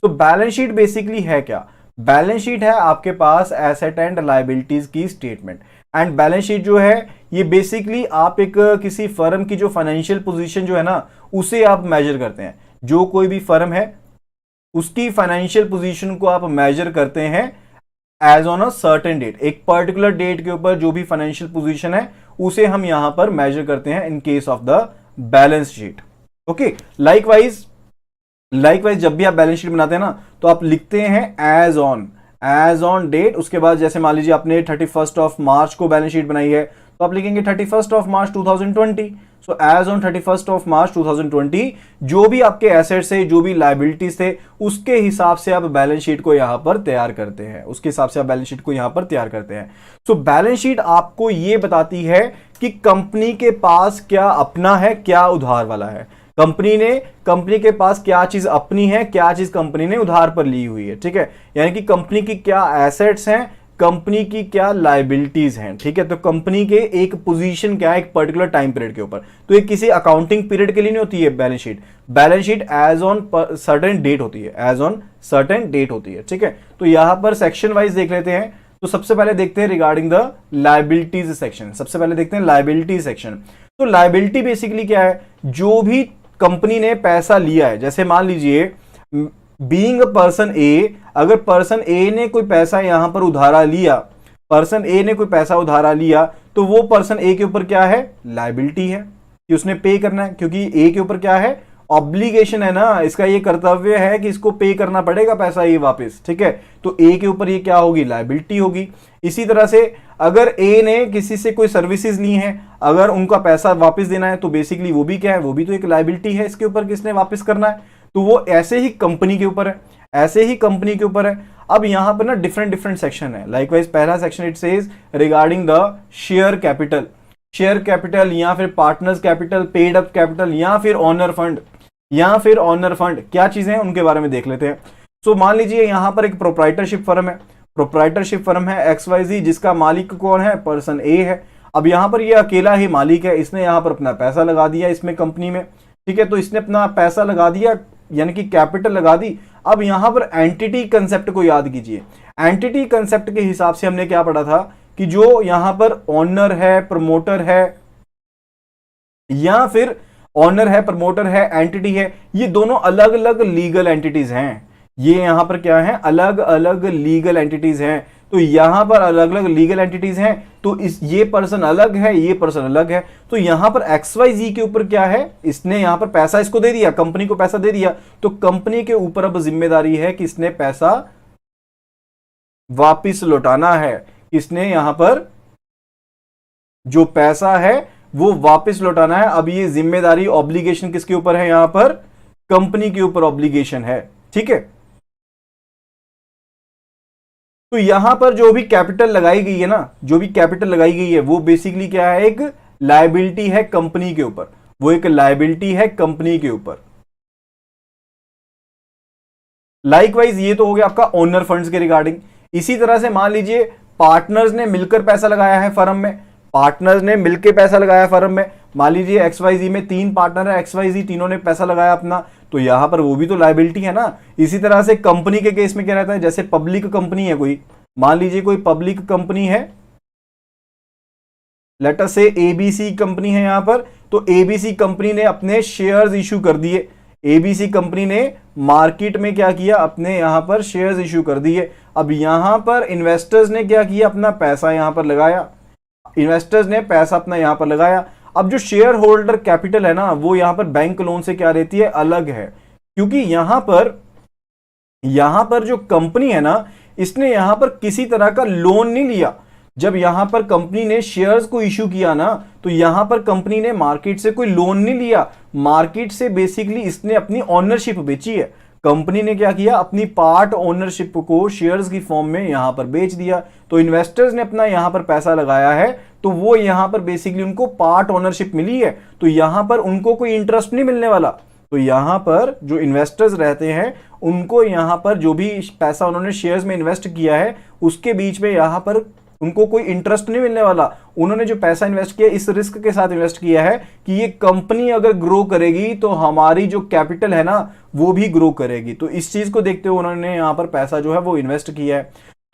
So balance sheet basically है क्या? Balance sheet है आपके पास एसेट एंड लायबिलिटीज की स्टेटमेंट। एंड बैलेंस शीट जो है ये बेसिकली आप एक किसी फर्म की जो फाइनेंशियल पोजीशन जो है ना उसे आप मेजर करते हैं। जो कोई भी फर्म है उसकी फाइनेंशियल पोजीशन को आप मेजर करते हैं as on a certain date, एक पर्टिकुलर डेट के ऊपर जो भी फाइनेंशियल पोजीशन है उसे हम यहां पर मेजर करते हैं in case of the balance sheet. Okay, likewise जब भी आप बैलेंस शीट बनाते हैं ना तो आप लिखते हैं एज ऑन डेट। उसके बाद जैसे मान लीजिए आपने 31 ऑफ मार्च को बैलेंस शीट बनाई है तो आप लिखेंगे 31 of March 2020। So as on 31 of March 2020 जो भी आपके एसेट्स है, जो भी लायबिलिटीज थे, उसके हिसाब से आप बैलेंस शीट को यहां पर तैयार करते हैं, उसके हिसाब से आप बैलेंस शीट को यहां पर तैयार करते हैं। सो बैलेंस शीट आपको यह बताती है कि कंपनी के पास क्या अपना है, क्या उधार वाला है। कंपनी के पास क्या चीज अपनी है, क्या चीज कंपनी ने उधार पर ली हुई है। ठीक है, यानी कि कंपनी की क्या एसेट्स हैं, कंपनी की क्या लायबिलिटीज हैं। ठीक है, तो कंपनी के एक पोजीशन क्या है एक पर्टिकुलर टाइम पीरियड के ऊपर, तो ये किसी अकाउंटिंग पीरियड के लिए नहीं होती है balance sheet. Balance sheet as on certain date होती है, एज ऑन सर्टेन डेट होती है। ठीक है, तो यहां पर सेक्शन वाइज देख लेते हैं। तो सबसे पहले देखते हैं रिगार्डिंग द लायबिलिटीज सेक्शन। सबसे पहले देखते हैं लायबिलिटी सेक्शन। तो लायबिलिटी बेसिकली क्या है? जो भी कंपनी ने पैसा लिया है, जैसे मान लीजिए बीइंग अ पर्सन ए, अगर पर्सन ए ने कोई पैसा यहां पर उधारा लिया, पर्सन ए ने कोई पैसा उधारा लिया, तो वो पर्सन ए के ऊपर क्या है? लायबिलिटी है कि उसने पे करना है, क्योंकि ए के ऊपर क्या है? ऑब्लिगेशन है ना, इसका ये कर्तव्य है कि इसको पे करना पड़ेगा पैसा ये वापस। ठीक है, तो ए के ऊपर ये क्या होगी? लायबिलिटी होगी। इसी तरह से अगर ए ने किसी से कोई सर्विसेज ली हैं, अगर उनका पैसा वापस देना है तो बेसिकली वो भी क्या है? वो भी तो एक लायबिलिटी है इसके ऊपर, किसने वापस करना है, तो वो ऐसे ही कंपनी के ऊपर है, ऐसे ही कंपनी के ऊपर है। अब यहां पर ना डिफरेंट सेक्शन है। लाइकवाइज पहला section it says regarding the share capital या फिर partners capital, paid up capital या फिर ऑनर फंड, क्या चीजें हैं उनके बारे में देख लेते हैं। सो मान लीजिए यहां पर एक प्रोप्राइटरशिप फर्म है XYZ, जिसका मालिक कौन है? पर्सन ए है। अब यहां पर ये अकेला ही मालिक है, इसने यहां पर अपना पैसा लगा दिया इसमें कंपनी में। ठीक है, तो इसने अपना पैसा लगा दिया यानी कि कैपिटल लगा दी। अब यहां पर एंटिटी कंसेप्ट को याद कीजिए। एंटिटी कंसेप्ट के हिसाब से हमने क्या पढ़ा था कि जो यहां पर ऑनर है, प्रमोटर है, या फिर ऑनर है, प्रमोटर है, एंटिटी है, ये दोनों अलग अलग लीगल एंटिटीज हैं। ये यहां पर क्या है? अलग अलग लीगल एंटिटीज हैं। तो यहां पर अलग अलग लीगल एंटिटीज हैं, तो ये पर्सन अलग है, ये पर्सन अलग है। तो यहां पर XYZ के ऊपर क्या है? इसने यहां पर पैसा इसको दे दिया, कंपनी को पैसा दे दिया, तो कंपनी के ऊपर अब जिम्मेदारी है कि इसने पैसा वापिस लौटाना है। इसने यहां पर जो पैसा है वो वापस लौटाना है। अब ये जिम्मेदारी, ऑब्लिगेशन किसके ऊपर है? यहां पर कंपनी के ऊपर ऑब्लिगेशन है। ठीक है, तो यहां पर जो भी कैपिटल लगाई गई है ना, जो भी कैपिटल लगाई गई है वो बेसिकली क्या है? एक लायबिलिटी है कंपनी के ऊपर, वो एक लायबिलिटी है कंपनी के ऊपर। लाइकवाइज ये तो हो गया आपका ओनर फंड्स के रिगार्डिंग। इसी तरह से मान लीजिए पार्टनर्स ने मिलकर पैसा लगाया है फर्म में, पार्टनर्स ने मिलकर पैसा लगाया फर्म में। मान लीजिए XYZ में 3 पार्टनर है, XYZ तीनों ने पैसा लगाया अपना, तो यहां पर वो भी तो लायबिलिटी है ना। इसी तरह से कंपनी के केस में क्या रहता है? जैसे पब्लिक कंपनी है कोई, मान लीजिए कोई पब्लिक कंपनी है, लेट अस से ABC कंपनी है यहां पर, तो ABC कंपनी ने अपने शेयर्स इशू कर दिए। ABC कंपनी ने मार्केट में क्या किया? अपने यहां पर शेयर्स इशू कर दिए। अब यहां पर इन्वेस्टर्स ने क्या किया? अपना पैसा यहां पर लगाया, इन्वेस्टर्स ने पैसा अपना यहां पर लगाया। अब जो शेयर होल्डर कैपिटल है ना, वो यहां पर बैंक लोन से क्या रहती है? अलग है, क्योंकि यहां पर जो कंपनी है ना, इसने यहां पर किसी तरह का लोन नहीं लिया। जब यहां पर कंपनी ने शेयर्स को इश्यू किया ना, तो यहां पर कंपनी ने मार्केट से कोई लोन नहीं लिया। मार्केट से बेसिकली इसने अपनी ओनरशिप बेची है। कंपनी ने क्या किया? अपनी पार्ट ओनरशिप को शेयर्स की फॉर्म में यहां पर बेच दिया। तो इन्वेस्टर्स ने अपना यहां पर पैसा लगाया है, तो वो यहां पर बेसिकली उनको पार्ट ओनरशिप मिली है, तो यहां पर उनको कोई इंटरेस्ट नहीं मिलने वाला। तो यहां पर जो इन्वेस्टर्स रहते हैं उनको यहां पर जो भी पैसा उन्होंने शेयर्स में इन्वेस्ट किया है उसके बीच में यहां पर उनको कोई इंटरेस्ट नहीं मिलने वाला। उन्होंने जो पैसा इन्वेस्ट किया इस रिस्क के साथ इन्वेस्ट किया है कि ये कंपनी अगर ग्रो करेगी तो हमारी जो कैपिटल है ना वो भी ग्रो करेगी। तो इस चीज को देखते हुए उन्होंने यहां पर पैसा जो है वो इन्वेस्ट किया है।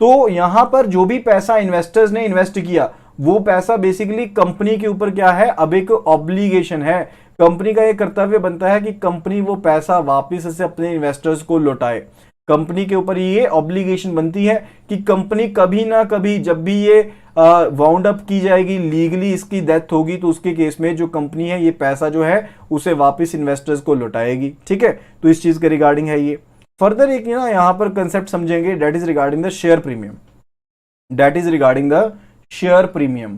तो यहां पर जो भी पैसा इन्वेस्टर्स ने इन्वेस्ट किया वो पैसा बेसिकली कंपनी के ऊपर क्या है, अब एक ऑब्लिगेशन है। कंपनी का एक कर्तव्य बनता है कि कंपनी वो पैसा वापस से अपने इन्वेस्टर्स को लौटाए। कंपनी के ऊपर ये ऑब्लिगेशन बनती है कि कंपनी कभी ना कभी जब भी ये वाउंड अप की जाएगी, लीगली इसकी डेथ होगी, तो उसके केस में जो कंपनी है ये पैसा जो है उसे वापस इन्वेस्टर्स को लौटाएगी। ठीक है, तो इस चीज के रिगार्डिंग है ये। फर्दर एक ना यहां पर कंसेप्ट समझेंगे, that is regarding the share premium. That is regarding the share premium.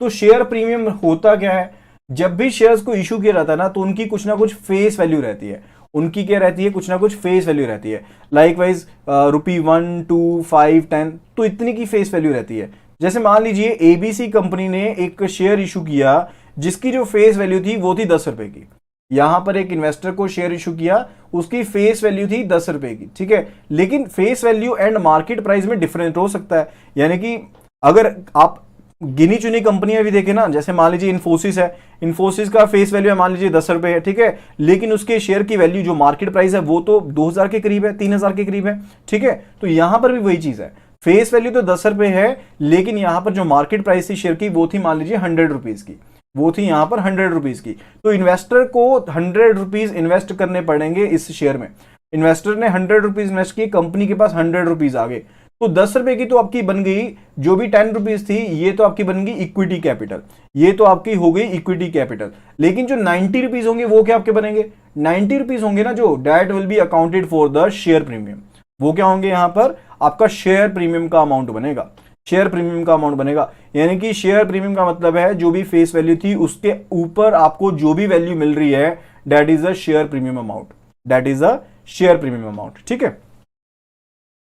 तो शेयर प्रीमियम होता क्या है, जब भी शेयर्स को इशू किया जाता है ना तो उनकी कुछ ना कुछ फेस वैल्यू रहती है। उनकी क्या रहती है, कुछ ना कुछ फेस वैल्यू रहती है। लाइक वाइज ₹1, 2, 5, 10, तो इतनी की फेस वैल्यू रहती है। जैसे मान लीजिए एबीसी कंपनी ने एक शेयर इशू किया जिसकी जो फेस वैल्यू थी वो थी 10 रुपए की। यहां पर एक इन्वेस्टर को शेयर इशू किया, उसकी फेस वैल्यू थी 10 रुपए की। ठीक है, लेकिन face value and market price में डिफरेंट हो सकता है। यानी कि अगर आप गिनी चुनी कंपनियां भी देखें ना, जैसे मान लीजिए इन्फोसिस है, इन्फोसिस का फेस वैल्यू है मान लीजिए 10 रुपए है। ठीक है, लेकिन उसके शेयर की वैल्यू जो मार्केट प्राइस है वो तो 2000 के करीब है, 3000 के करीब है। ठीक है, तो यहां पर भी वही चीज है, फेस वैल्यू तो 10 रुपए है, लेकिन यहां पर जो मार्केट प्राइस थी शेयर की वो थी मान लीजिए 100 रुपीज की, वो थी यहां पर 100 रुपीज की। तो इन्वेस्टर को 100 रुपीज इन्वेस्ट करने पड़ेंगे इस शेयर में। इन्वेस्टर ने 100 रुपीज इन्वेस्ट किए, कंपनी के पास 100 रुपीज आ गए, तो 10 रुपए की तो आपकी बन गई, जो भी 10 रुपीज थी ये तो आपकी बन गई इक्विटी कैपिटल, ये तो आपकी हो गई इक्विटी कैपिटल। लेकिन जो 90 रुपीज होंगे वो क्या आपके बनेंगे, 90 रुपीज होंगे ना जो, that will be accounted for the share premium. वो क्या होंगे, यहां पर आपका शेयर प्रीमियम का अमाउंट बनेगा, शेयर प्रीमियम का अमाउंट बनेगा। यानी कि शेयर प्रीमियम का मतलब है जो भी फेस वैल्यू थी उसके ऊपर आपको जो भी वैल्यू मिल रही है, that is a share premium amount, that is a share premium amount. ठीक है,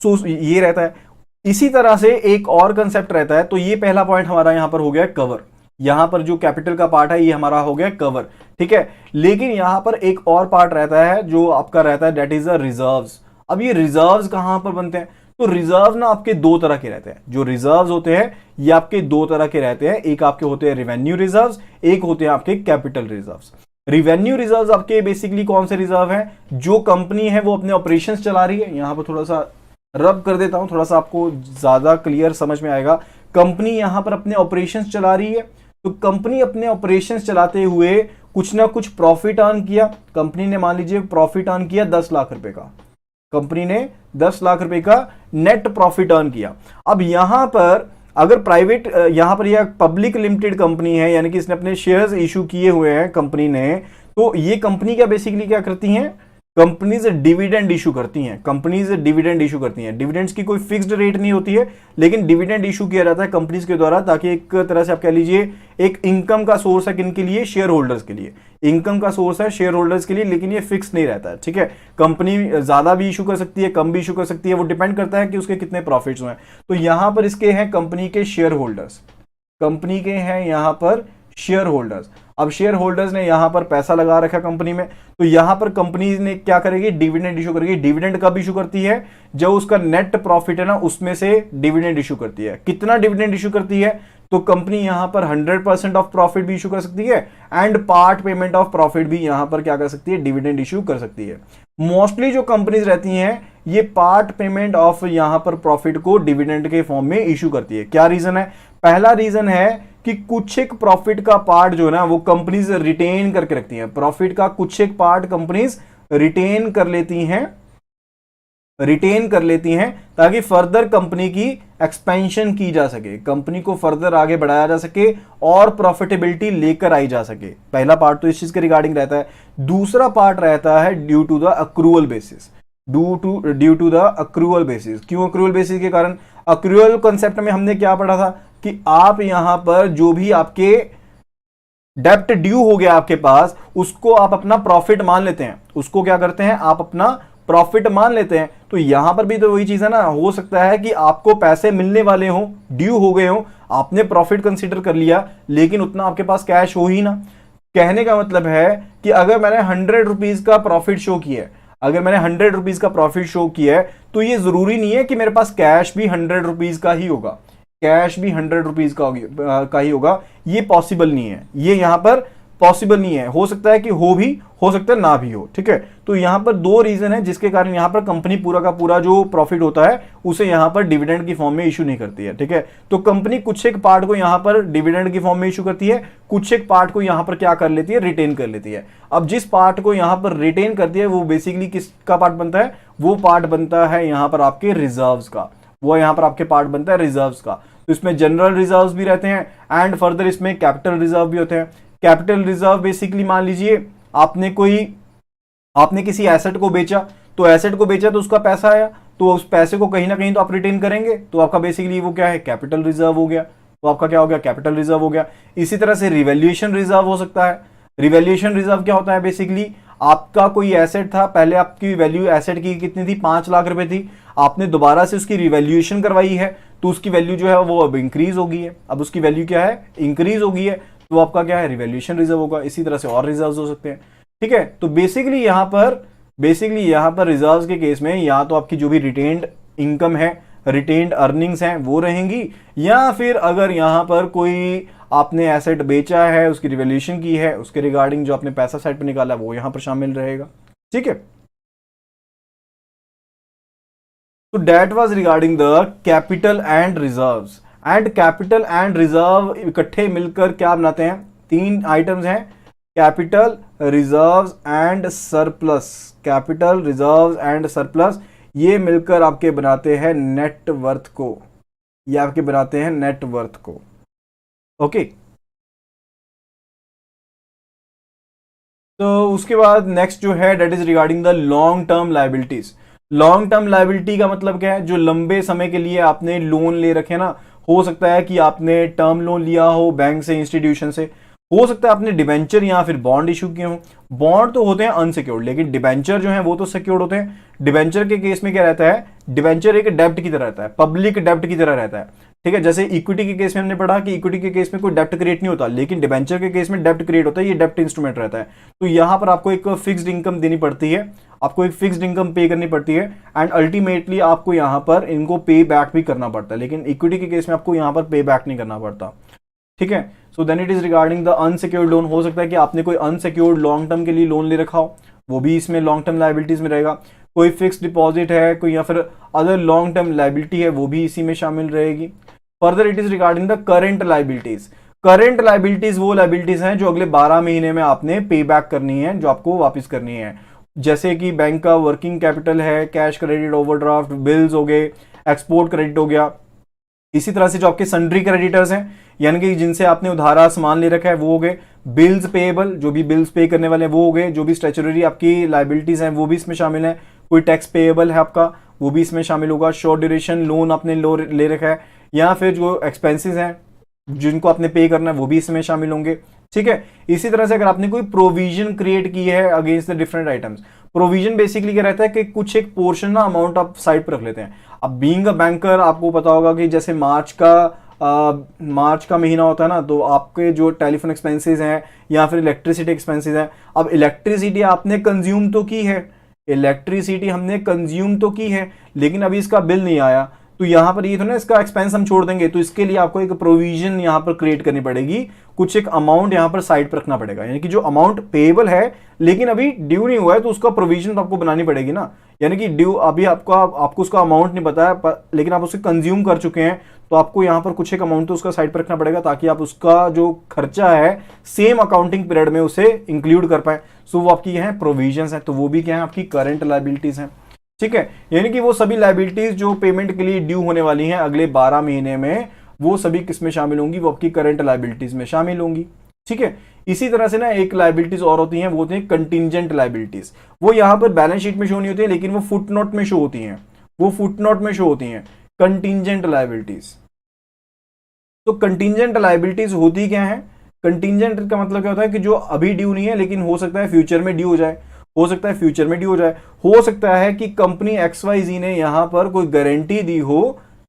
तो ये रहता है। इसी तरह से एक और कंसेप्ट रहता है। तो ये पहला पॉइंट हमारा यहां पर हो गया कवर, यहां पर जो कैपिटल का पार्ट है ये हमारा हो गया कवर। ठीक है, लेकिन यहां पर एक और पार्ट रहता है जो आपका रहता है, दैट इज अ रिजर्व्स। अब ये रिजर्व्स कहां पर बनते हैं, तो रिजर्व ना आपके दो तरह के रहते हैं। जो रिजर्व्स होते हैं ये आपके दो तरह के रहते हैं, एक आपके होते हैं रेवेन्यू रिजर्व्स, एक होते हैं आपके कैपिटल रिजर्व्स। रिवेन्यू रिजर्व्स आपके बेसिकली कौन से रिजर्व हैं, जो कंपनी है वो अपने ऑपरेशंस चला रही है। यहां पर थोड़ा सा रब कर देता हूं, थोड़ा सा आपको ज्यादा क्लियर समझ में आएगा। कंपनी यहां पर अपने ऑपरेशंस चला रही है, तो कंपनी अपने ऑपरेशंस चलाते हुए कुछ ना कुछ प्रॉफिट अर्न किया। कंपनी ने मान लीजिए प्रॉफिट अर्न किया 10 लाख रुपए का, कंपनी ने 10 लाख रुपए का नेट प्रॉफिट अर्न किया। अब यहां पर अगर प्राइवेट, यहां पर यह पब्लिक लिमिटेड कंपनी है, यानी कि इसने अपने शेयर्स इशू किए हुए हैं कंपनी ने, तो ये कंपनी क्या बेसिकली क्या करती हैं, कंपनीज डिविडेंड इशू करती हैं। कंपनीज डिविडेंड इशू करती हैं। डिविडेंड्स की कोई फिक्स्ड रेट नहीं होती है, लेकिन डिविडेंड इशू किया जाता है कंपनीज के द्वारा, ताकि एक तरह से आप कह लीजिए एक इनकम का सोर्स है किनके लिए, शेयर होल्डर्स के लिए। इनकम का सोर्स है शेयर होल्डर्स के लिए, लेकिन ये फिक्स नहीं रहता है। ठीक है, कंपनी ज्यादा भी इशू कर सकती है, कम भी इशू कर सकती है, वो डिपेंड करता है कि उसके कितने प्रॉफिट्स हुए हैं। तो यहां पर इसके हैं कंपनी के शेयर होल्डर्स, कंपनी के हैं यहां पर शेयर होल्डर्स। अब शेयर होल्डर्स ने यहां पर पैसा लगा रखा कंपनी में, तो यहां पर कंपनी ने क्या करेगी, डिविडेंड इशू करेगी। डिविडेंड कब इशू करती है, जब उसका नेट प्रॉफिट है ना उसमें से डिविडेंड इशू करती है। कितना डिविडेंड इशू करती है, तो कंपनी यहां पर 100% ऑफ प्रॉफिट भी इशू कर सकती है and part payment of profit भी यहां पर क्या कर सकती है, डिविडेंड इशू कर सकती है। मोस्टली जो कंपनीज रहती हैं ये पार्ट पेमेंट ऑफ यहां पर प्रॉफिट को डिविडेंड के फॉर्म में इशू करती है। क्या रीजन है, पहला रीजन है कि कुछ एक प्रॉफिट का पार्ट जो है ना वो कंपनीज रिटेन करके रखती हैं। प्रॉफिट का कुछ एक पार्ट कंपनीज रिटेन कर लेती हैं ताकि फर्दर कंपनी की एक्सपेंशन की जा सके, कंपनी को फर्दर आगे बढ़ाया जा सके और प्रॉफिटेबिलिटी लेकर आई जा सके। पहला पार्ट तो इस चीज के रिगार्डिंग रहता है। दूसरा पार्ट रहता है due to the accrual basis, due to the accrual basis. क्यों अक्रूवल बेसिस के कारण, अक्रूवल कॉन्सेप्ट में हमने क्या पढ़ा था कि आप यहां पर जो भी आपके डेप्ट ड्यू हो गया आपके पास, उसको आप अपना प्रॉफिट मान लेते हैं। उसको क्या करते हैं, आप अपना प्रॉफिट मान लेते हैं। तो यहां पर भी तो वही चीज है ना, हो सकता है कि आपको पैसे मिलने वाले हो, ड्यू हो गए हो, आपने प्रॉफिट कंसीडर कर लिया, लेकिन उतना आपके पास कैश हो ही ना। कहने का मतलब है कि अगर मैंने 100 रुपीज का प्रॉफिट शो किया है, अगर मैंने 100 रुपीज का प्रॉफिट शो किया है तो ये जरूरी नहीं है कि मेरे पास कैश भी 100 रुपीज का ही होगा, कैश भी 100 रुपीज का ही होगा, ये पॉसिबल नहीं है, ये यहां पर पॉसिबल नहीं है। हो सकता है कि हो भी, हो सकता है ना भी हो, ठीक है। तो यहां पर दो रीजन है जिसके कारण यहां पर कंपनी पूरा का पूरा जो प्रॉफिट होता है उसे यहां पर डिविडेंड की फॉर्म में इशू नहीं करती है, ठीक है। तो कंपनी कुछ एक पार्ट को यहां पर डिविडेंड की फॉर्म में इशू करती है, कुछ एक पार्ट को यहां पर क्या कर लेती है, रिटेन कर लेती है। अब जिस पार्ट को यहां पर रिटेन करती है वो बेसिकली किसका पार्ट बनता है, वो पार्ट बनता है यहां पर आपके रिजर्व्स का, वो यहां पर आपके पार्ट बनता है रिजर्व्स का। तो इसमें जनरल रिजर्व्स भी रहते हैं एंड फर्दर इसमें कैपिटल रिजर्व भी होते हैं। कैपिटल रिजर्व बेसिकली मान लीजिए आपने किसी एसेट को बेचा, तो एसेट को बेचा तो उसका पैसा आया, तो उस पैसे को कहीं ना कहीं तो आप रिटेन करेंगे, तो आपका बेसिकली वो क्या है, कैपिटल रिजर्व हो गया। तो आपका क्या हो गया, कैपिटल रिजर्व हो गया। इसी तरह से रिवैल्यूएशन रिजर्व हो सकता है। रिवैल्यूएशन रिजर्व क्या होता है, बेसिकली आपका कोई एसेट था, पहले आपकी वैल्यू एसेट की कितनी थी, 5 लाख रुपए थी, आपने दोबारा से उसकी रिवैल्यूएशन करवाई है, तो उसकी वैल्यू जो है वो अब इंक्रीज हो गई है, अब उसकी वैल्यू क्या है, इंक्रीज हो गई है, तो आपका क्या है, रिवैल्यूएशन रिजर्व होगा। इसी तरह से और रिजर्व्स हो सकते हैं, ठीक है। तो बेसिकली यहां पर रिजर्व्स के केस में या तो आपकी जो भी रिटेन्ड इनकम है, रिटेन्ड अर्निंग्स हैं वो रहेंगी, या फिर अगर यहां पर कोई आपने एसेट बेचा है, उसकी रिवैल्यूएशन की है, उसके रिगार्डिंग जो आपने पैसा साइड पर निकाला वो यहां पर शामिल रहेगा, ठीक है। तो that was regarding the capital and reserves. And capital and reserve इकट्ठे मिलकर क्या बनाते हैं, 3 आइटम्स हैं, capital, reserves and surplus. Capital, reserves and surplus, ये मिलकर आपके बनाते हैं नेटवर्थ को, ये आपके बनाते हैं नेटवर्थ को, ओके। तो उसके बाद नेक्स्ट जो है that is regarding the long term liabilities. Long term liability का मतलब क्या है, जो लंबे समय के लिए आपने लोन ले रखे ना, हो सकता है कि आपने टर्म लोन लिया हो बैंक से, इंस्टीट्यूशन से, हो सकता है आपने डिबेंचर या फिर बॉन्ड इशू किए हो। बॉन्ड तो होते हैं अनसिक्योर्ड, लेकिन डिबेंचर जो है वो तो सिक्योर्ड होते हैं। डिबेंचर के केस में क्या रहता है, डिबेंचर एक डेब्ट की तरह रहता है, पब्लिक डेब्ट की तरह रहता है, ठीक है। जैसे इक्विटी के केस में हमने पढ़ा कि इक्विटी के केस में कोई डेब्ट क्रिएट नहीं होता, लेकिन डिबेंचर के केस में डेब्ट क्रिएट होता है, ये डेब्ट इंस्ट्रूमेंट रहता है। तो यहां पर आपको एक फिक्स्ड इनकम देनी पड़ती है, आपको एक फिक्स्ड इनकम पे करनी पड़ती है एंड अल्टीमेटली आपको यहां पर इनको पे बैक भी करना पड़ता है, लेकिन इक्विटी के केस में आपको यहां पर पे बैक नहीं करना पड़ता, ठीक है। So then it is regarding the unsecured loan. हो सकता है कि आपने कोई अनसिक्योर्ड लॉन्ग टर्म के लिए लोन ले रखा हो, वो भी इसमें लॉन्ग टर्म लायबिलिटीज में रहेगा। कोई फिक्स डिपॉजिट है कोई, या फिर अदर लॉन्ग टर्म लायबिलिटी है, वो भी इसी में शामिल रहेगी। Further it is regarding the current liabilities. Current liabilities वो लायबिलिटीज हैं जो अगले 12 महीने में आपने पे बैक करनी है, जो आपको वापस करनी है। जैसे कि बैंक का वर्किंग कैपिटल है, कैश क्रेडिट, ओवरड्राफ्ट, बिल्स हो गए, एक्सपोर्ट क्रेडिट हो गया। इसी तरह से जो आपके सन्ड्री क्रेडिटर्स हैं, यानी कि जिनसे आपने उधारा सामान ले रखा है, वो हो गए। बिल्स पेएबल, जो भी बिल्स पे करने वाले हैं वो हो गए। जो भी स्टैच्यूटरी आपकी लायबिलिटीज हैं वो भी इसमें शामिल है। कोई टैक्स पेएबल है आपका, वो भी इसमें शामिल होगा। शॉर्ट ड्यूरेशन लोन आपने ले रखा है, या फिर जो एक्सपेंसेस हैं जिनको आपने पे करना है वो भी इसमें शामिल होंगे, ठीक है। इसी तरह से अगर आपने कोई प्रोविजन क्रिएट की है against the different items, provision basically क्या रहता है कि कुछ एक पोर्शन ना अमाउंट आप साइड पर रख लेते हैं। अब बीइंग अ बैंकर आपको पता होगा कि जैसे मार्च का महीना होता है ना, तो आपके जो टेलीफोन एक्सपेंसेस हैं या फिर इलेक्ट्रिसिटी एक्सपेंसेस हैं, अब इलेक्ट्रिसिटी आपने कंज्यूम तो की है, इलेक्ट्रिसिटी हमने कंज्यूम तो की है, लेकिन अभी इसका बिल नहीं आया, तो यहां पर ये तो ना इसका एक्सपेंस हम छोड़ देंगे, तो इसके लिए आपको एक प्रोविजन यहां पर क्रिएट करनी पड़ेगी, कुछ एक अमाउंट यहां पर साइड पर रखना पड़ेगा। यानी कि जो अमाउंट पेएबल है लेकिन अभी ड्यू नहीं हुआ है, तो उसका प्रोविजन तो आपको बनानी पड़ेगी ना। यानी कि ड्यू अभी आपको उसका अमाउंट नहीं बताया, लेकिन आप उसे कंज्यूम कर चुके हैं, तो आपको यहां पर कुछ एक अमाउंट तो उसका साइड पर रखना पड़ेगा, ताकि आप उसका जो खर्चा है सेम अकाउंटिंग पीरियड में उसे इंक्लूड कर पाए। सो वो आपकी है प्रोविजंस है, तो वो भी क्या है, आपकी करंट लायबिलिटीज है, ठीक है। यानी कि वो सभी लायबिलिटीज जो पेमेंट के लिए ड्यू होने वाली हैं अगले 12 महीने में, वो सभी किस में शामिल होंगी, वो आपकी करंट लायबिलिटीज में शामिल होंगी, ठीक है। इसी तरह से ना एक लायबिलिटीज और होती हैं, वो होती हैं कंटिंजेंट लायबिलिटीज। वो यहां पर बैलेंस शीट में शो नहीं होती है, लेकिन वो फुटनोट में शो होती हैं, वो फुटनोट में शो होती हैं कंटिंजेंट लायबिलिटीज। तो कंटिंजेंट लायबिलिटीज होती क्या है, कंटिंजेंट का मतलब क्या होता है कि जो अभी ड्यू नहीं है लेकिन हो सकता है फ्यूचर में ड्यू हो जाए, हो सकता है फ्यूचर में ड्यू हो जाए। हो सकता है कि कंपनी XYZ ने यहां पर कोई गारंटी दी हो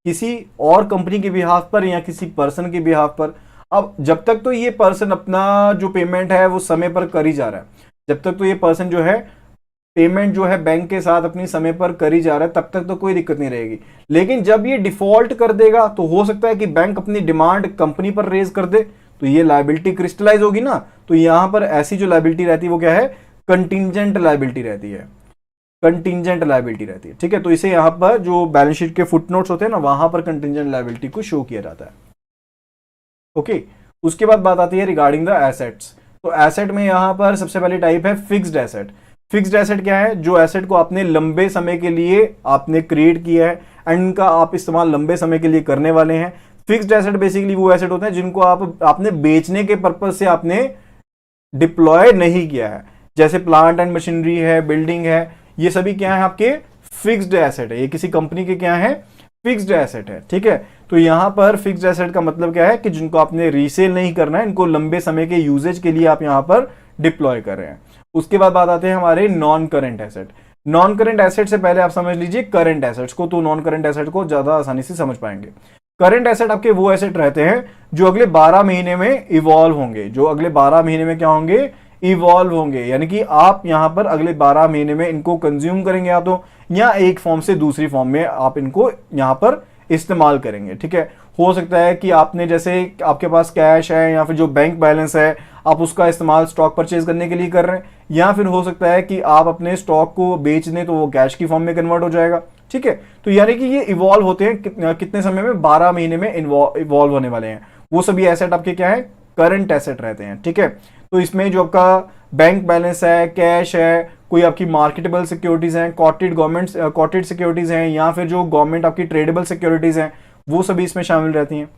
किसी और कंपनी के बिहाफ पर या किसी पर्सन के बिहाफ पर। अब जब तक तो ये पर्सन अपना जो पेमेंट है वो समय पर कर ही जा रहा है, जब तक तो ये पर्सन जो है पेमेंट जो है बैंक के साथ अपनी समय पर कर ही जा रहा है, तब तक तो कोई दिक्कत नहीं रहेगी। लेकिन जब ये डिफॉल्ट कर देगा तो हो सकता है कि बैंक अपनी डिमांड कंपनी पर रेज कर दे, तो ये लायबिलिटी क्रिस्टलाइज होगी ना। तो यहां पर ऐसी जो लायबिलिटी रहती है वो क्या है, कंटिंजेंट लायबिलिटी रहती है, कंटिंजेंट लायबिलिटी रहती है। ठीक है, तो इसे यहां पर जो बैलेंस शीट के फुटनोट्स होते हैं ना, वहां पर कंटिंजेंट लायबिलिटी को शो किया जाता है। ओके, उसके बाद बात आती है रिगार्डिंग द एसेट्स। तो एसेट में यहां पर सबसे पहली टाइप है फिक्स्ड एसेट। फिक्स्ड एसेट क्या है, जो एसेट को आपने लंबे समय के लिए आपने क्रिएट किया है एंड इनका आप इस्तेमाल लंबे समय के लिए करने वाले हैं। फिक्स्ड एसेट बेसिकली वो एसेट होते हैं जिनको आपने बेचने के पर्पज से आपने डिप्लॉय नहीं किया है, जैसे प्लांट एंड मशीनरी है, बिल्डिंग है, ये सभी क्या है आपके फिक्स्ड एसेट है। ये किसी कंपनी के क्या है, फिक्स्ड एसेट है। ठीक है, तो यहां पर फिक्स्ड एसेट का मतलब क्या है कि जिनको आपने रीसेल नहीं करना है, इनको लंबे समय के यूजेज के लिए आप यहां पर डिप्लॉय कर रहे हैं। उसके बाद बात आते हैं हमारे non current asset. Non current asset से पहले आप समझ लीजिए करंट एसेट्स को, तो नॉन करंट एसेट को ज्यादा आसानी से समझ पाएंगे। करंट एसेट आपके वो एसेट रहते हैं जो अगले 12 महीने में इवॉल्व होंगे, जो अगले 12 महीने में क्या होंगे, इवॉल्व होंगे। यानी कि आप यहां पर अगले 12 महीने में इनको कंज्यूम करेंगे या तो, या एक फॉर्म से दूसरी फॉर्म में आप इनको यहां पर इस्तेमाल करेंगे। ठीक है, हो सकता है कि आपने जैसे आपके पास कैश है या फिर जो बैंक बैलेंस है आप उसका इस्तेमाल स्टॉक परचेज करने के लिए कर रहे हैं, या फिर हो सकता है कि आप अपने स्टॉक को बेच दें तो वो कैश की फॉर्म में कन्वर्ट हो जाएगा। ठीक है, तो यानी कि ये इवॉल्व होते हैं कितने समय में, 12 महीने में इवॉल्व होने वाले हैं। वो सभी एसेट आपके क्या है, करंट एसेट रहते हैं। ठीक है, तो इसमें जो आपका बैंक बैलेंस है, कैश है, कोई आपकी मार्केटेबल सिक्योरिटीज हैं, कॉटेड सिक्योरिटीज हैं, या फिर जो गवर्नमेंट आपकी ट्रेडेबल सिक्योरिटीज हैं, वो सभी इसमें शामिल रहती हैं।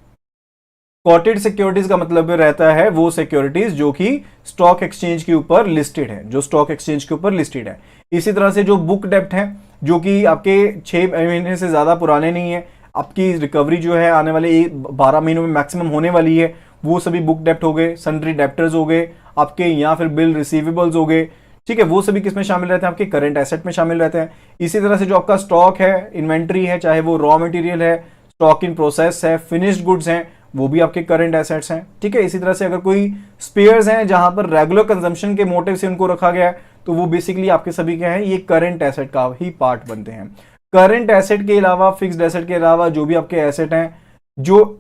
कॉटेड सिक्योरिटीज का मतलब रहता है वो सिक्योरिटीज जो कि स्टॉक एक्सचेंज के ऊपर लिस्टेड है, जो स्टॉक एक्सचेंज के ऊपर लिस्टेड है। इसी तरह से जो बुक डेप्ट है, जो कि आपके 6 महीने से ज्यादा पुराने नहीं है, आपकी रिकवरी जो है आने वाले 12 महीनों में मैक्सिमम होने वाली है, वो सभी बुक डेप्ट हो गए, सन्ड्री डेप्टर्स हो गए आपके, या फिर बिल रिसीवेबल्स हो गए। ठीक है, वो सभी किसमें शामिल रहते हैं, आपके करंट एसेट में शामिल रहते हैं। इसी तरह से जो आपका स्टॉक है, इन्वेंट्री है, चाहे वो रॉ मटेरियल है, स्टॉक इन प्रोसेस है, फिनिश्ड गुड्स हैं, वो भी आपके करंट एसेट्स हैं। ठीक है, इसी तरह से अगर कोई स्पेयर्स हैं जहां पर रेगुलर कंजम्पशन के मोटिव से उनको रखा गया है, तो वो बेसिकली आपके सभी क्या है, ये करंट एसेट का ही पार्ट बनते हैं। करंट एसेट के अलावा, फिक्स्ड एसेट के अलावा जो भी आपके एसेट हैं जो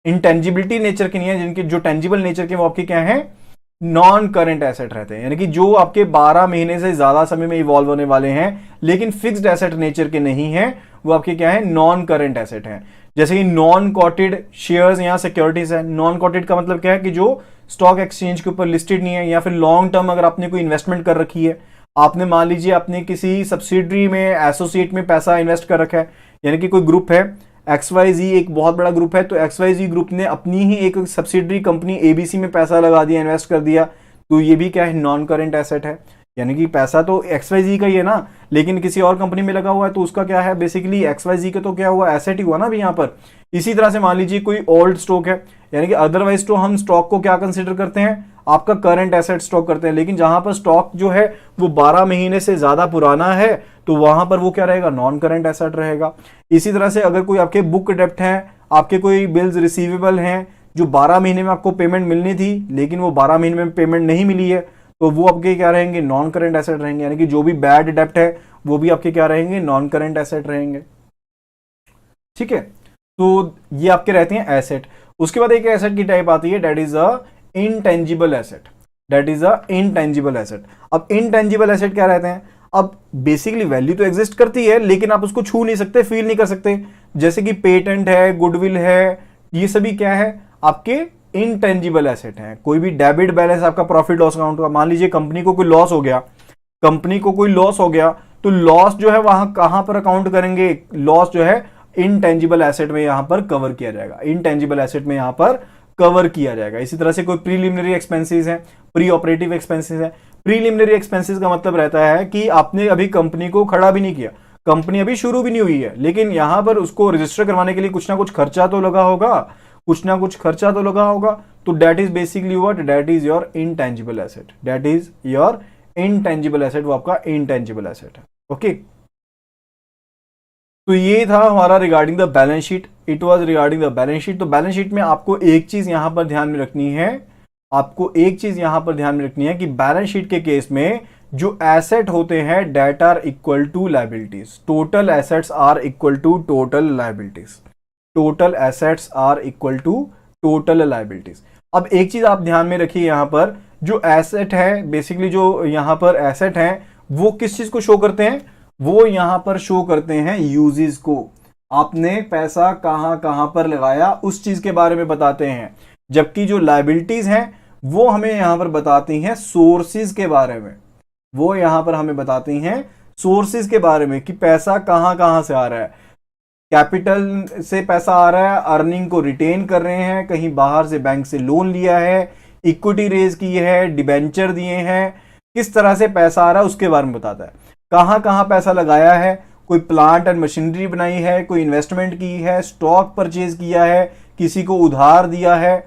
इंटेंजिबिलिटी नेचर के नहीं है, जिनके जो टेंजिबल नेचर के, वो आपके क्या है, नॉन करंट एसेट रहते हैं। यानी कि जो आपके 12 महीने से ज्यादा समय में इवॉल्व होने वाले हैं लेकिन फिक्स्ड एसेट नेचर के नहीं है, वो आपके क्या है, नॉन करंट एसेट हैं। जैसे कि नॉन कोटेड शेयर्स या सिक्योरिटीज है। नॉन कोटेड का मतलब क्या है कि जो स्टॉक एक्सचेंज के ऊपर लिस्टेड नहीं है, या फिर लॉन्ग टर्म अगर आपने कोई इन्वेस्टमेंट कर रखी है, आपने मान लीजिए आपने किसी सब्सिडरी में, एसोसिएट में पैसा इन्वेस्ट कर रखा है, यानी कि कोई ग्रुप है XYZ, एक बहुत बड़ा ग्रुप है, तो XYZ ग्रुप ने अपनी ही एक सब्सिडरी कंपनी ABC में पैसा लगा दिया, इन्वेस्ट कर दिया, तो ये भी क्या है, नॉन करंट एसेट है। यानी कि पैसा तो XYZ का ही है ना, लेकिन किसी और कंपनी में लगा हुआ है, तो उसका क्या है, बेसिकली XYZ का तो क्या हुआ, एसेट ही हुआ ना अभी यहाँ पर। इसी तरह से मान लीजिए कोई ओल्ड स्टॉक है, यानी कि अदरवाइज तो हम स्टॉक को क्या कंसिडर करते हैं, आपका करंट एसेट स्टॉक करते हैं, लेकिन जहां पर स्टॉक जो है वो 12 महीने से ज्यादा पुराना है, तो वहां पर वो क्या रहेगा, नॉन करंट एसेट रहेगा। इसी तरह से अगर कोई आपके बुक डेप्ट है, आपके कोई बिल्स रिसीवेबल हैं जो 12 महीने में आपको पेमेंट मिलनी थी लेकिन वो 12 महीने में पेमेंट नहीं मिली है, तो वो आपके क्या रहेंगे, नॉन करंट एसेट रहेंगे। यानी कि जो भी बैड डेप्ट है वो भी आपके क्या रहेंगे, नॉन करंट एसेट रहेंगे। ठीक है, तो ये आपके रहते हैं एसेट। उसके बाद एक एसेट की टाइप आती है, that is a intangible asset, that is a intangible asset. अब इनटेंजिबल एसेट क्या रहते हैं, अब बेसिकली वैल्यू तो एग्जिस्ट करती है लेकिन आप उसको छू नहीं सकते, फील नहीं कर सकते। जैसे कि पेटेंट है, गुडविल है, ये सभी क्या है, आपके इनटेंजिबल एसेट हैं। कोई भी डेबिट बैलेंस आपका प्रॉफिट लॉस अकाउंट का, मान लीजिए कंपनी को कोई लॉस हो गया, कंपनी को कोई लॉस हो गया, तो लॉस जो है वहां कहां पर अकाउंट करेंगे, लॉस जो है इनटेंजिबल एसेट में यहां पर कवर किया जाएगा, इनटेंजिबल एसेट में यहां पर कवर किया जाएगा। इसी तरह से कोई प्रीलिमिनरी एक्सपेंसेस हैं, प्री ऑपरेटिव एक्सपेंसेस हैं। प्रीलिमिनरी एक्सपेंसेस का मतलब रहता है कि आपने अभी कंपनी को खड़ा भी नहीं किया, कंपनी अभी शुरू भी नहीं हुई है, लेकिन यहां पर उसको रजिस्टर करवाने के लिए कुछ ना कुछ खर्चा तो लगा होगा, कुछ ना कुछ खर्चा तो लगा होगा, तो that is basically what, that is your intangible asset, that is your intangible asset, वो आपका इनटेंजिबल एसेट है। ओके, तो ये था हमारा regarding the balance sheet, it was regarding the balance sheet. तो बैलेंस शीट में आपको एक चीज यहां पर ध्यान में रखनी है, आपको एक चीज यहां पर ध्यान में रखनी है कि बैलेंस शीट के केस में जो एसेट होते हैं debt are equal to liabilities, total assets are equal to total liabilities, total assets are equal to total liabilities. अब एक चीज आप ध्यान में रखिए, यहां पर जो एसेट है बेसिकली, जो यहां पर एसेट है वो किस चीज को शो करते हैं, वो यहां पर शो करते हैं यूजेस को, आपने पैसा कहां कहां पर लगाया उस चीज के बारे में बताते हैं। जबकि जो लाइबिलिटीज हैं वो हमें यहां पर बताती हैं सोर्सेज के बारे में, वो यहां पर हमें बताती हैं सोर्सेज के बारे में कि पैसा कहां कहां से आ रहा है। कैपिटल से पैसा आ रहा है, अर्निंग को रिटेन कर रहे हैं, कहीं बाहर से बैंक से लोन लिया है, इक्विटी रेज की है, डिबेंचर दिए हैं, किस तरह से पैसा आ रहा है उसके बारे में बताता है। कहां कहां पैसा लगाया है, कोई प्लांट एंड मशीनरी बनाई है, कोई इन्वेस्टमेंट की है, स्टॉक परचेज किया है, किसी को उधार दिया है,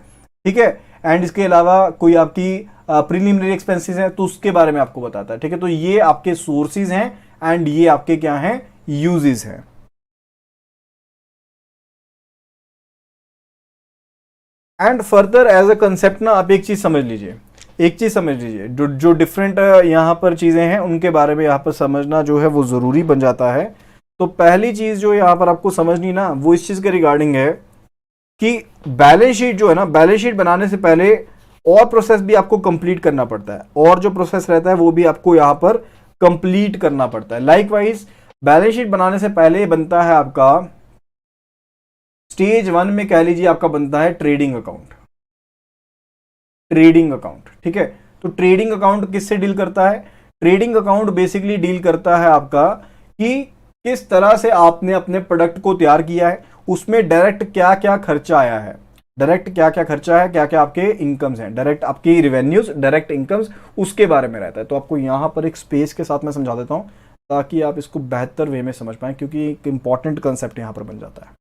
ठीक है, एंड इसके अलावा कोई आपकी प्रीलिमिनरी एक्सपेंसेस है तो उसके बारे में आपको बताता है। ठीक है, तो ये आपके सोर्सेज हैं एंड ये आपके क्या हैं, यूजेस हैं। And further as a concept ना आप एक चीज समझ लीजिए, एक चीज समझ लीजिए, जो डिफरेंट यहां पर चीजें हैं उनके बारे में यहां पर समझना जो है वो जरूरी बन जाता है। तो पहली चीज जो यहां पर आपको समझनी ना वो इस चीज के रिगार्डिंग है कि बैलेंस शीट जो है ना, बैलेंस शीट बनाने से पहले और प्रोसेस भी आपको कंप्लीट करना पड़ता है, और जो प्रोसेस रहता है वो भी आपको यहां पर कंप्लीट करना पड़ता है। लाइकवाइज बैलेंस शीट बनाने से पहले बनता है आपका स्टेज 1 में कह लीजिए आपका बनता है ट्रेडिंग अकाउंट, ट्रेडिंग अकाउंट। ठीक है, तो ट्रेडिंग अकाउंट किससे डील करता है, ट्रेडिंग अकाउंट बेसिकली डील करता है आपका कि किस तरह से आपने अपने प्रोडक्ट को तैयार किया है, उसमें डायरेक्ट क्या क्या खर्चा आया है, डायरेक्ट क्या क्या खर्चा है, क्या क्या आपके इनकम्स हैं, डायरेक्ट आपकी रेवेन्यूज, डायरेक्ट इनकम्स, उसके बारे में रहता है। तो आपको यहां पर एक स्पेस के साथ मैं समझा देता हूं ताकि आप इसको बेहतर वे में समझ पाएं, क्योंकि एक इंपॉर्टेंट कंसेप्ट यहां पर बन जाता है।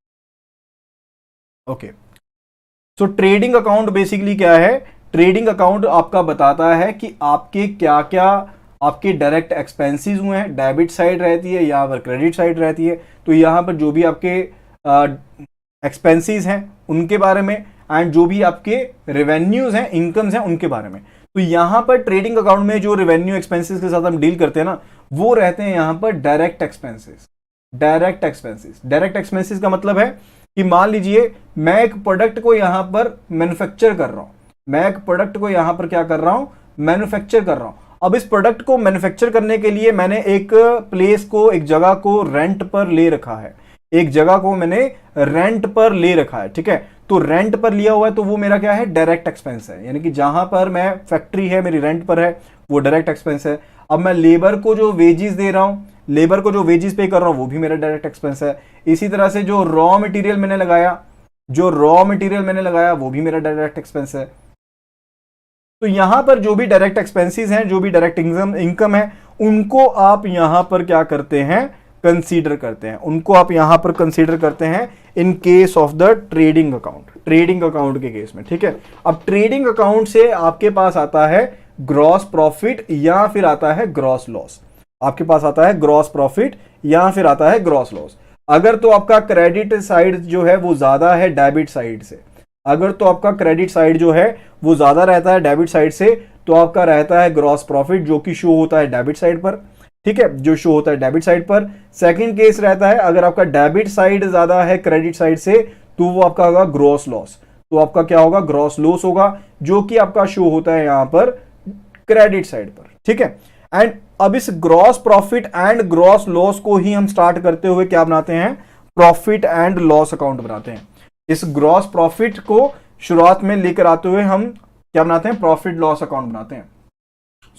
ओके, सो ट्रेडिंग अकाउंट बेसिकली क्या है, ट्रेडिंग अकाउंट आपका बताता है कि आपके क्या क्या आपके डायरेक्ट एक्सपेंसेस हुए हैं, डेबिट साइड रहती है, यहाँ पर क्रेडिट साइड रहती है। तो यहाँ पर जो भी आपके एक्सपेंसेस हैं उनके बारे में, एंड जो भी आपके रेवेन्यूज हैं, इनकम्स हैं, उनके बारे में। तो यहाँ पर ट्रेडिंग अकाउंट में जो रेवेन्यू एक्सपेंसेस के साथ हम डील करते हैं ना, वो रहते हैं यहाँ पर direct expenses. Direct expenses, direct expenses का मतलब है कि मान लीजिए मैं एक प्रोडक्ट को यहां पर मैन्युफैक्चर कर रहा हूं, मैं एक प्रोडक्ट को यहां पर क्या कर रहा हूं, मैन्युफैक्चर कर रहा हूं। अब इस प्रोडक्ट को मैन्युफैक्चर करने के लिए मैंने एक प्लेस को, एक जगह को रेंट पर ले रखा है, एक जगह को मैंने रेंट पर ले रखा है। ठीक है, तो रेंट पर लिया हुआ है तो वो मेरा क्या है, डायरेक्ट एक्सपेंस है, यानी कि जहां पर मैं फैक्ट्री है मेरी रेंट पर है वो डायरेक्ट एक्सपेंस है। अब मैं लेबर को जो वेजेस दे रहा हूं, लेबर को जो वेजेस पे कर रहा हूं वो भी मेरा डायरेक्ट एक्सपेंस है। इसी तरह से जो रॉ मटेरियल मैंने लगाया, जो रॉ मटेरियल मैंने लगाया वो भी मेरा डायरेक्ट एक्सपेंस है। तो यहां पर जो भी डायरेक्ट एक्सपेंसेस हैं, जो भी डायरेक्ट इनकम है, उनको आप यहां पर क्या करते हैं, कंसीडर करते हैं, उनको आप यहां पर कंसीडर करते हैं in case of the trading account, trading account के केस में। ठीक है, अब ट्रेडिंग अकाउंट से आपके पास आता है ग्रॉस प्रॉफिट या फिर आता है ग्रॉस लॉस, आपके पास आता है ग्रॉस प्रॉफिट या फिर आता है ग्रॉस लॉस। अगर तो आपका क्रेडिट साइड जो है वो ज्यादा है डेबिट साइड से, अगर तो आपका क्रेडिट साइड जो है वो ज्यादा रहता है डेबिट साइड से, तो आपका रहता है ग्रॉस प्रॉफिट जो कि शो होता है डेबिट साइड पर। ठीक है, जो शो होता है डेबिट साइड पर। सेकंड केस रहता है अगर आपका डेबिट साइड ज्यादा है क्रेडिट साइड से, तो वो आपका होगा ग्रॉस लॉस, तो आपका क्या होगा, ग्रॉस लॉस होगा, जो कि आपका शो होता है यहां पर क्रेडिट साइड पर। ठीक है, एंड अब इस gross profit and gross loss को ही हम स्टार्ट करते हुए क्या बनाते हैं, प्रॉफिट एंड लॉस अकाउंट बनाते हैं। इस ग्रॉस प्रॉफिट को शुरुआत में लेकर आते हुए हम क्या बनाते हैं, प्रॉफिट लॉस अकाउंट बनाते हैं।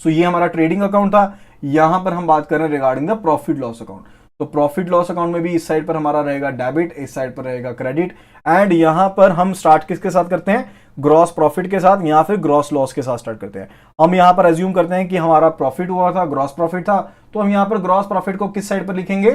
सो ये हमारा ट्रेडिंग अकाउंट था, यहां पर हम बात कर रहे हैं regarding the profit loss account. तो प्रॉफिट लॉस अकाउंट में भी इस साइड पर हमारा रहेगा डेबिट, इस साइड पर रहेगा क्रेडिट, एंड यहां पर हम स्टार्ट किसके साथ करते हैं, ग्रॉस प्रॉफिट के साथ या फिर ग्रॉस लॉस के साथ स्टार्ट करते हैं। हम यहां पर एज्यूम करते हैं कि हमारा प्रॉफिट हुआ था, ग्रॉस प्रॉफिट था, तो हम यहां पर ग्रॉस प्रॉफिट को किस साइड पर लिखेंगे,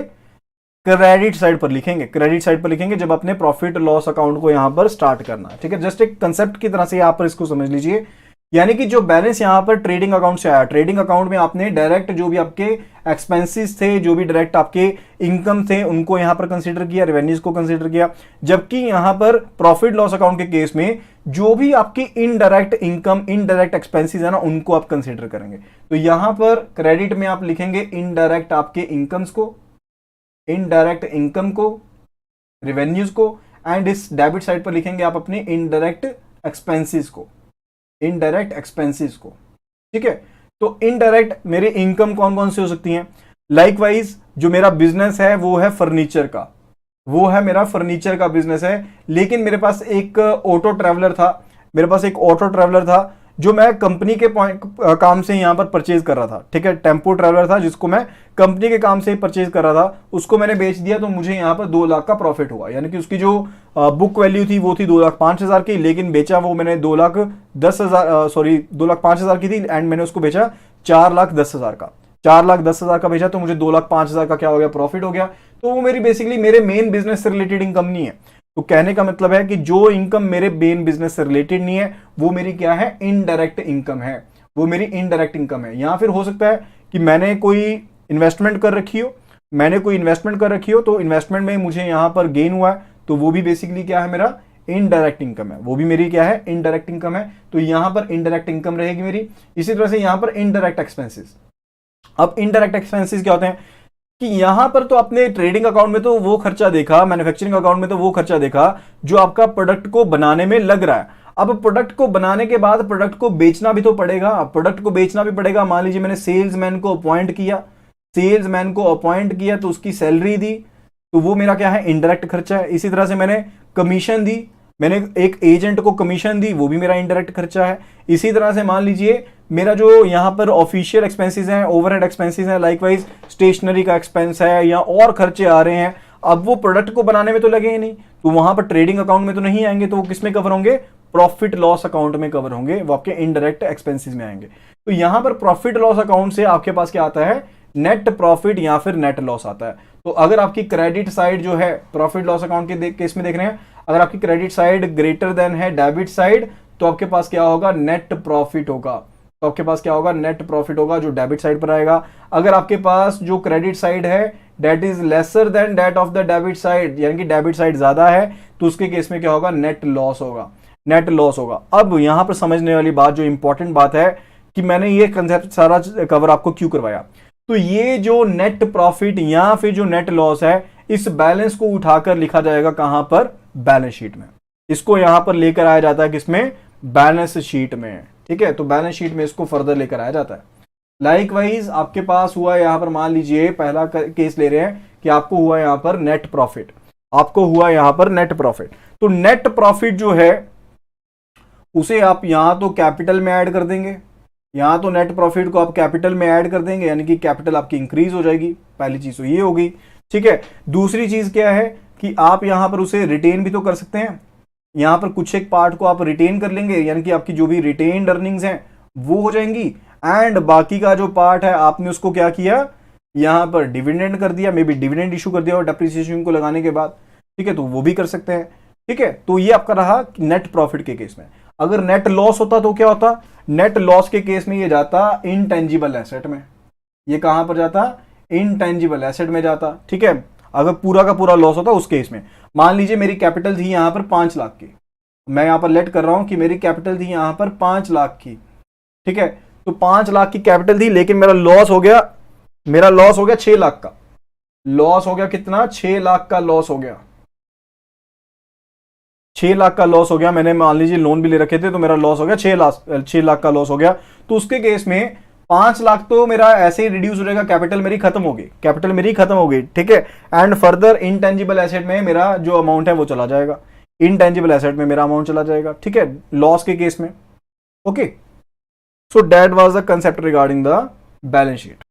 क्रेडिट साइड पर लिखेंगे, क्रेडिट साइड पर लिखेंगे जब अपने प्रॉफिट लॉस अकाउंट को यहां पर स्टार्ट करना है। ठीक है, जस्ट एक कंसेप्ट की तरह से यहां पर इसको समझ लीजिए यानी कि जो बैलेंस यहाँ पर ट्रेडिंग अकाउंट से आया, ट्रेडिंग अकाउंट में आपने डायरेक्ट जो भी आपके एक्सपेंसेस थे, जो भी डायरेक्ट आपके इनकम थे, उनको यहाँ पर कंसीडर किया, रेवेन्यूज को कंसीडर किया। जबकि यहाँ पर प्रॉफिट लॉस अकाउंट के केस में जो भी आपकी इनडायरेक्ट इनकम, इनडायरेक्ट एक्सपेंसेस है ना, उनको आप कंसीडर करेंगे। तो यहां पर क्रेडिट में आप लिखेंगे इनडायरेक्ट आपके इनकम्स को, इनडायरेक्ट इनकम को, रेवेन्यूज को, एंड इस डेबिट साइड पर लिखेंगे आप अपने इनडायरेक्ट एक्सपेंसेस को, इनडायरेक्ट एक्सपेंसेस को। ठीक है, तो इनडायरेक्ट मेरे इनकम कौन कौन से हो सकती हैं? लाइकवाइज जो मेरा बिजनेस है वो है फर्नीचर का, वो है मेरा फर्नीचर का बिजनेस है, लेकिन मेरे पास एक ऑटो ट्रैवलर था, मेरे पास एक ऑटो ट्रैवलर था जो मैं कंपनी के काम से यहां पर परचेज कर रहा था। ठीक है, टेम्पो ट्रैवलर था जिसको मैं कंपनी के काम से ही परचेज कर रहा था, उसको मैंने बेच दिया तो मुझे यहां पर 2 लाख का प्रॉफिट हुआ। यानी कि उसकी जो बुक वैल्यू थी वो थी 2,05,000 की, लेकिन बेचा वो मैंने 2,05,000 की थी, एंड मैंने उसको बेचा 4,10,000 का, 4,10,000 का बेचा, तो मुझे 2,05,000 का क्या हो गया? प्रॉफिट हो गया। तो वो मेरी बेसिकली मेरे मेन बिजनेस से रिलेटेड इनकम नहीं है। तो कहने का मतलब है कि जो इनकम मेरे मेन बिजनेस से रिलेटेड नहीं है वो मेरी क्या है? इनडायरेक्ट इनकम है, वो मेरी इनडायरेक्ट इनकम है। या फिर हो सकता है कि मैंने कोई इन्वेस्टमेंट कर रखी हो, मैंने कोई इन्वेस्टमेंट कर रखी हो, तो इन्वेस्टमेंट में मुझे यहां पर गेन हुआ है, तो वो भी बेसिकली क्या है? मेरा इनडायरेक्ट इनकम है, वो भी मेरी क्या है? इनडायरेक्ट इनकम है। तो यहां पर इनडायरेक्ट इनकम रहेगी मेरी। इसी तरह से यहां पर इनडायरेक्ट एक्सपेंसेस। अब इनडायरेक्ट एक्सपेंसेस क्या होते हैं कि यहां पर तो आपने ट्रेडिंग अकाउंट में तो वो खर्चा देखा, मैन्युफैक्चरिंग अकाउंट में तो वो खर्चा देखा जो आपका प्रोडक्ट को बनाने में लग रहा है। अब प्रोडक्ट को बनाने के बाद प्रोडक्ट को बेचना भी तो पड़ेगा, प्रोडक्ट को बेचना भी पड़ेगा। मान लीजिए मैंने सेल्समैन को अपॉइंट किया, सेल्समैन को अपॉइंट किया तो उसकी सैलरी दी, तो वो मेरा क्या है? इनडायरेक्ट खर्चा है। इसी तरह से मैंने कमीशन दी, मैंने एक एजेंट को कमीशन दी, वो भी मेरा इनडायरेक्ट खर्चा है। इसी तरह से मान लीजिए मेरा जो यहां पर ऑफिशियल एक्सपेंसेस हैं, ओवरहेड एक्सपेंसेस हैं, लाइकवाइज स्टेशनरी का एक्सपेंस है या और खर्चे आ रहे हैं, अब वो प्रोडक्ट को बनाने में तो लगे ही नहीं, तो वहां पर ट्रेडिंग अकाउंट में तो नहीं आएंगे, तो वो किस में कवर होंगे? प्रॉफिट लॉस अकाउंट में कवर होंगे, वो आपके इनडायरेक्ट एक्सपेंसेस में आएंगे। तो यहां पर प्रॉफिट लॉस अकाउंट से आपके पास क्या आता है? नेट प्रॉफिट या फिर नेट लॉस आता है। तो अगर आपकी क्रेडिट साइड जो है प्रॉफिट लॉस अकाउंट के केस में देख रहे हैं, अगर आपकी क्रेडिट साइड ग्रेटर देन है डेबिट साइड, तो आपके पास क्या होगा? नेट प्रॉफिट होगा। तो आपके पास क्या होगा? नेट प्रॉफिट होगा, जो डेबिट साइड पर आएगा। अगर आपके पास जो क्रेडिट साइड है that is lesser than that of the debit side, यानी कि डेबिट साइड ज्यादा है, तो उसके केस में क्या होगा? नेट लॉस होगा, नेट लॉस होगा। अब यहां पर समझने वाली बात, जो इंपॉर्टेंट बात है कि मैंने ये कंसेप्ट सारा कवर आपको क्यों करवाया, तो ये जो नेट प्रॉफिट या फिर जो नेट लॉस है, इस बैलेंस को उठाकर लिखा जाएगा कहां पर? बैलेंस शीट में। इसको यहां पर लेकर आया जाता है किसमें? बैलेंस शीट में। ठीक है, तो बैलेंस शीट में इसको फर्दर लेकर आया जाता है। लाइकवाइज आपके पास हुआ यहां पर, मान लीजिए पहला केस ले रहे हैं कि आपको हुआ यहां पर नेट प्रॉफिट, आपको हुआ यहां पर नेट प्रॉफिट। तो नेट प्रॉफिट जो है उसे आप यहां तो कैपिटल में ऐड कर देंगे, यहां तो नेट प्रॉफिट को आप कैपिटल में ऐड कर देंगे, यानी कि कैपिटल आपकी इंक्रीज हो जाएगी। पहली चीज तो ये हो गई। ठीक है, दूसरी चीज क्या है कि आप यहां पर उसे रिटेन भी तो कर सकते हैं, यहां पर कुछ एक पार्ट को आप रिटेन कर लेंगे, यानी कि आपकी जो भी रिटेन्ड अर्निंग्स हैं वो हो जाएंगी, एंड बाकी का जो पार्ट है आपने उसको क्या किया? यहां पर डिविडेंड कर दिया, मे बी डिविडेंड इशू कर दिया और डेप्रिसिएशन को लगाने के बाद। ठीक है, तो वो भी कर सकते हैं। ठीक है, तो ये आपका रहा नेट प्रॉफिट के केस में। अगर नेट लॉस होता तो क्या होता? नेट लॉस के केस में ये जाता इनटेंजिबल एसेट में। ये कहां पर जाता? इनटेंजिबल एसेट में जाता। ठीक है, अगर पूरा का पूरा लॉस होता उस केस में। मान लीजिए मेरी कैपिटल थी यहां पर 5 लाख की, मैं यहां पर लेट कर रहा हूं कि मेरी कैपिटल थी यहां पर 5 लाख की। ठीक है, तो 5 लाख की कैपिटल थी, लेकिन मेरा लॉस हो गया, मेरा लॉस हो गया 6 लाख का। लॉस हो गया कितना? 6 लाख का लॉस हो गया, 6 लाख का लॉस हो गया। मैंने मान लीजिए लोन भी ले रखे थे, तो मेरा लॉस हो गया 6 लाख का लॉस हो गया। तो उसके केस में 5 लाख तो मेरा ऐसे ही रिड्यूस हो जाएगा, कैपिटल मेरी खत्म हो गई, कैपिटल मेरी खत्म हो गई। ठीक है, एंड फर्दर इनटेंजिबल एसेट में मेरा जो अमाउंट है वो चला जाएगा, इनटेंजिबल एसेट में मेरा अमाउंट चला जाएगा। ठीक है, लॉस के केस में। Okay, so that was the concept regarding the balance sheet.